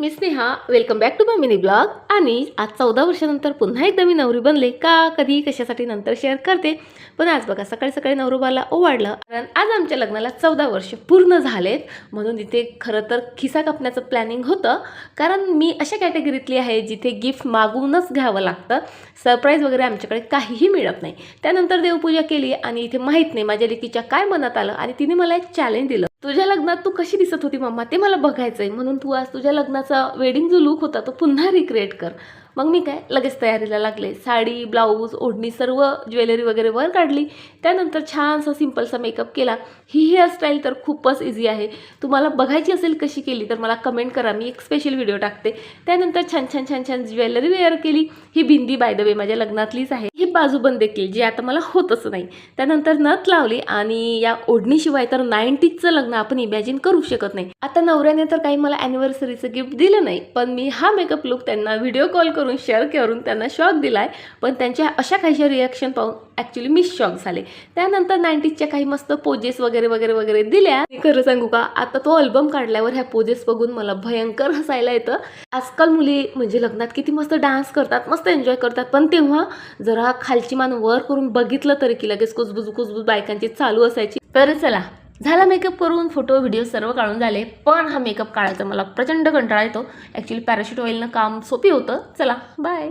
Me Sneha. Welcome back to my mini blog. आणि आज 14 वर्षानंतर पुन्हा एकदा मी नवरी बनले का कधी कशासाठी नंतर शेअर करते. पण आज बघा सकाळी सकाळी नवरोबाला ओवाळलं, कारण आज आमच्या लग्नाला 14 वर्ष पूर्ण झालेत. म्हणून इथे खरं तर खिसा कापण्याचं प्लॅनिंग होतं, कारण मी अशा कॅटेगरीतली आहे जिथे गिफ्ट मागूनच घ्यावं लागतं. सरप्राईज वगैरे आमच्याकडे काहीही मिळत नाही. त्यानंतर देवपूजा केली आणि इथे माहीत नाही माझ्या लेकीच्या काय मनात आलं आणि तिने मला एक चॅलेंज दिलं, तुझ्या लग्नात तू कशी दिसत होती मम्मा ते मला बघायचंय, म्हणून तू आज तुझ्या लग्नाचा वेडिंग जो लुक होता तो पुन्हा रिक्रिएट कर. मग मी काय लगेच तयारीला लागले. साडी, ब्लाऊज, ओढणी, सर्व ज्वेलरी वगैरे वर काढली. त्यानंतर छानसा सिंपलसा मेकअप केला. ही हेअरस्टाईल तर खूपच इझी आहे. तुम्हाला बघायची असेल कशी केली तर मला कमेंट करा, मी एक स्पेशल व्हिडिओ टाकते. त्यानंतर छान छान छान छान ज्वेलरी वेअर केली. ही बिंदी बाय द वे माझ्या लग्नातलीच आहे. ही बाजूबंद देखील जी आता मला होतच नाही. त्यानंतर नथ लावली आणि या ओढणीशिवाय तर 90sचं लग्न आपण इमॅजिन करू शकत नाही. आता नवऱ्याने तर काही मला ॲनिव्हर्सरीचं गिफ्ट दिलं नाही, पण मी हा मेकअप लुक त्यांना व्हिडिओ कॉल करून शेअर करून त्यांना शॉक दिलाय. पण त्यांच्या अशा काहीशा रिॲक्शन पाहून ॲक्च्युली मी शॉक झाले. त्यानंतर 90sच्या काही मस्त पोजेस वगैरे वगैरे वगैरे दिल्या. खरं सांगू का, आता तो अल्बम काढल्यावर ह्या पोजेस बघून मला भयंकर हसायला येतं. आजकाल मुली म्हणजे लग्नात किती मस्त डान्स करतात, मस्त एन्जॉय करतात, पण तेव्हा जरा खालची मान वर करून बघितलं तरी की लगेच कुजबुज कुजबुज बायकांची चालू असायची. तर चला, झाला मेकअप करून, फोटो व्हिडिओ सर्व काढून झाले. पण हा मेकअप काढायचा मला प्रचंड कंटाळा येतो. ॲक्च्युली पॅराशूट ऑइलनं काम सोपी होतं. चला बाय.